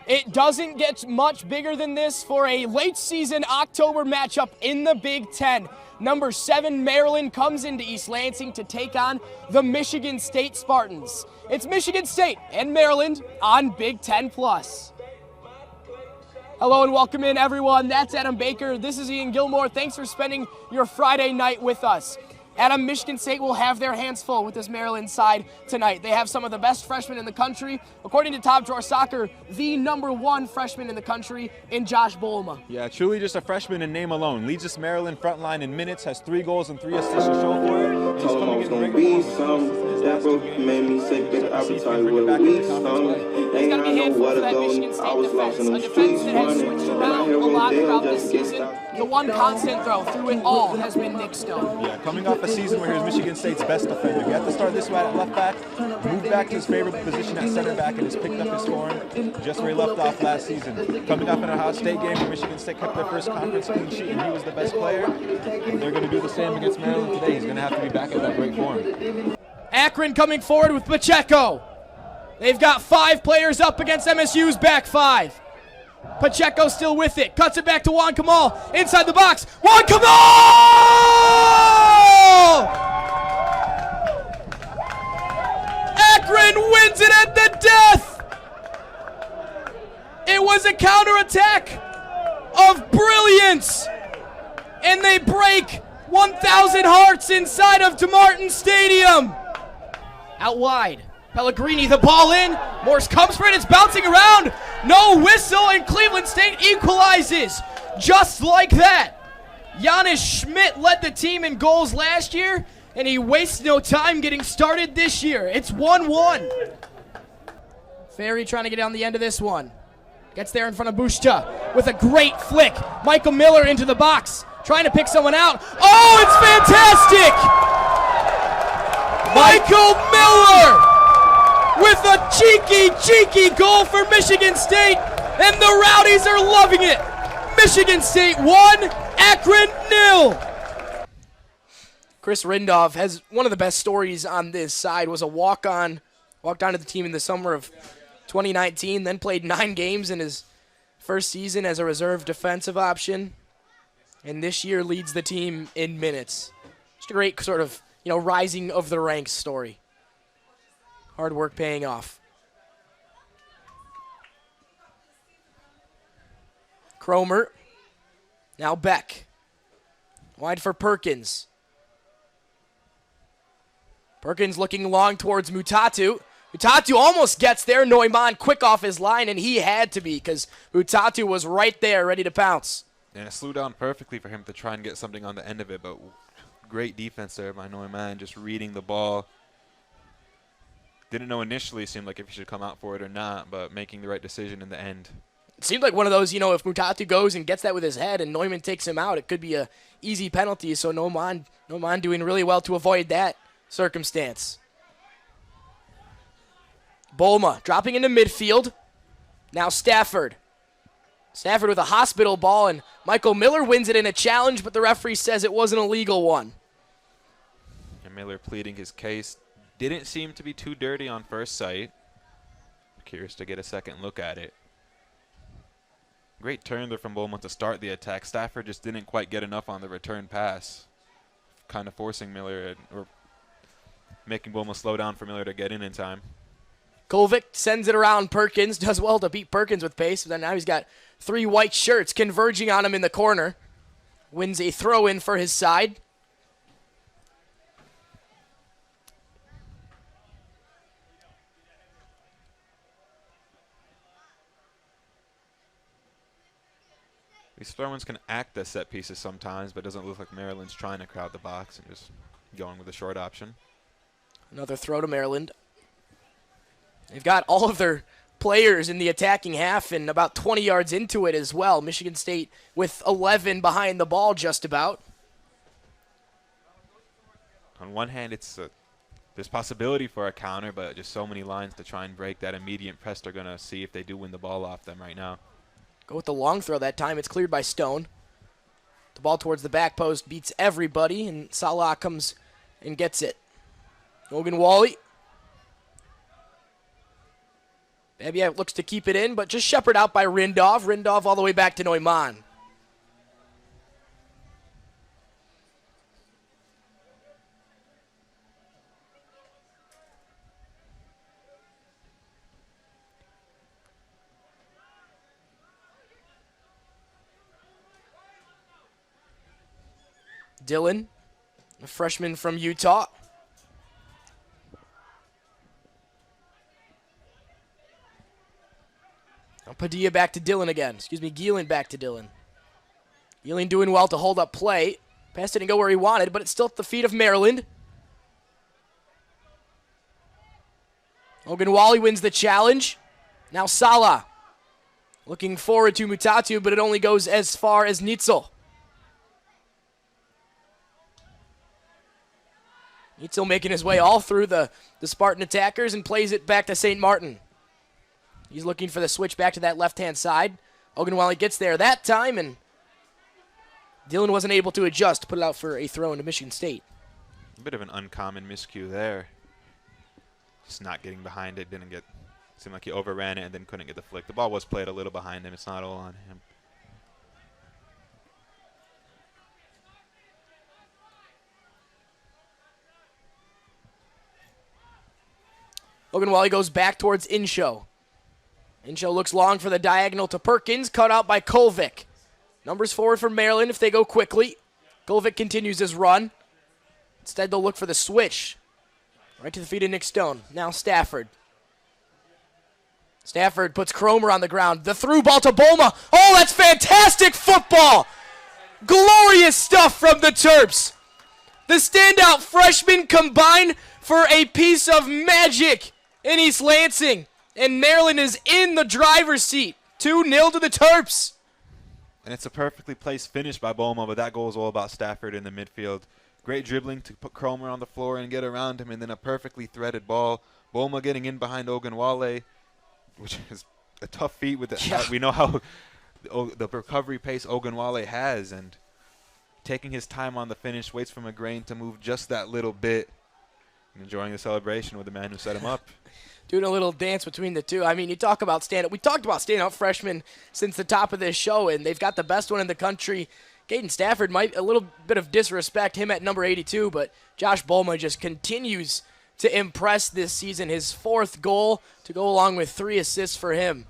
It doesn't get much bigger than this for a late season October matchup in the Big Ten. Number 7 Maryland comes into East Lansing to take on the Michigan State Spartans. It's Michigan State and Maryland on Big Ten Plus. Hello and welcome in, everyone. That's Adam Baker. This is Ian Gilmour. Thanks for spending your Friday night with us. Adam, Michigan State will have their hands full with this Maryland side tonight. They have some of the best freshmen in the country. According to Top Drawer Soccer, the #1 freshman in the country in Josh Bolma. Yeah, truly just a freshman in name alone. Leads this Maryland front line in minutes, has 3 goals and 3 assists to show for it. And he's coming in gonna be some that broke made me sick, get appetite with a weak song. It's going to be handful for that Michigan State defense. A defense that has switched around a lot throughout this season. The one constant, though, through it all has been Nick Stone. Yeah, coming off a season where he was Michigan State's best defender. He had to start this way at left back, moved back to his favorite position at center back, and has picked up his form just where he left off last season. Coming off in a Ohio State game where Michigan State kept their first conference clean sheet and he was the best player. They're going to do the same against Maryland today. He's going to have to be back at that great form. Akron coming forward with Pacheco. They've got 5 players up against MSU's back 5. Pacheco still with it. Cuts it back to Juan Kamal. Inside the box. Juan Kamal! Akron wins it at the death. It was a counterattack of brilliance. And they break 1,000 hearts inside of DeMartin Stadium. Out wide. Pellegrini, the ball in. Morse comes for it. It's bouncing around. No whistle, and Cleveland State equalizes. Just like that. Giannis Schmidt led the team in goals last year, and he wastes no time getting started this year. It's 1-1. Ferry trying to get on the end of this one. Gets there in front of Bushta with a great flick. Michael Miller into the box, trying to pick someone out. Oh, it's fantastic! Michael Miller with a cheeky goal for Michigan State, and the Rowdies are loving it. Michigan State 1, Akron 0. Chris Rindolph has one of the best stories on this side. Was a walked onto the team in the summer of 2019, then played 9 games in his first season as a reserve defensive option, and this year leads the team in minutes. Just a great sort of, rising of the ranks story. Hard work paying off. Cromer. Now Beck. Wide for Perkins. Perkins looking long towards Mutatu. Mutatu almost gets there. Neumann quick off his line, and he had to be because Mutatu was right there ready to pounce. And it slowed down perfectly for him to try and get something on the end of it, but great defense there by Neumann, just reading the ball. Didn't know initially, it seemed like if he should come out for it or not, but making the right decision in the end. It seemed like one of those, if Mutatu goes and gets that with his head and Neumann takes him out, it could be a easy penalty. So Neumann doing really well to avoid that circumstance. Bolma dropping into midfield. Now Stafford. Stafford with a hospital ball, and Michael Miller wins it in a challenge, but the referee says it wasn't a legal one. And Miller pleading his case. Didn't seem to be too dirty on first sight. Curious to get a second look at it. Great turn there from Bowman to start the attack. Stafford just didn't quite get enough on the return pass, kind of forcing Miller or making Bowman slow down for Miller to get in time. Kovic sends it around Perkins, does well to beat Perkins with pace, but then now he's got 3 white shirts converging on him in the corner. Wins a throw-in for his side. These throw-ins can act as set pieces sometimes, but it doesn't look like Maryland's trying to crowd the box and just going with a short option. Another throw to Maryland. They've got all of their players in the attacking half and about 20 yards into it as well. Michigan State with 11 behind the ball just about. On one hand, there's possibility for a counter, but just so many lines to try and break that immediate press they're going to see if they do win the ball off them right now. Go with the long throw that time. It's cleared by Stone. The ball towards the back post beats everybody, and Salah comes and gets it. Logan Wally. Babiev looks to keep it in, but just shepherded out by Rindov. Rindov all the way back to Neumann. Dylan, a freshman from Utah. Padilla back to Dylan again. Gielan back to Dylan. Gielan doing well to hold up play. Pass didn't go where he wanted, but it's still at the feet of Maryland. Ogunwale wins the challenge. Now Salah. Looking forward to Mutatu, but it only goes as far as Nitzel. Nitzel making his way all through the Spartan attackers and plays it back to St. Martin. He's looking for the switch back to that left-hand side. Ogunwale gets there that time, and Dylan wasn't able to adjust to put it out for a throw into Michigan State. A bit of an uncommon miscue there. Just not getting behind it. Seemed like he overran it and then couldn't get the flick. The ball was played a little behind him. It's not all on him. Ogunwale goes back towards Inshow. Inshow looks long for the diagonal to Perkins, cut out by Kolvik. Numbers forward for Maryland if they go quickly. Kolvik continues his run. Instead, they'll look for the switch. Right to the feet of Nick Stone. Now Stafford. Stafford puts Cromer on the ground. The through ball to Bulma. Oh, that's fantastic football! Glorious stuff from the Terps. The standout freshmen combine for a piece of magic in East Lansing. And Maryland is in the driver's seat. 2-0 to the Terps. And it's a perfectly placed finish by Boma, but that goal is all about Stafford in the midfield. Great dribbling to put Cromer on the floor and get around him, and then a perfectly threaded ball. Boma getting in behind Ogunwale, which is a tough feat. We know how the recovery pace Ogunwale has, and taking his time on the finish, waits for McGrain to move just that little bit, and enjoying the celebration with the man who set him up. Doing a little dance between the two. I mean, you talk about we talked about standout freshmen since the top of this show, and they've got the best one in the country. Caden Stafford might a little bit of disrespect, him at number 82, but Josh Bulma just continues to impress this season. His 4th goal to go along with 3 assists for him.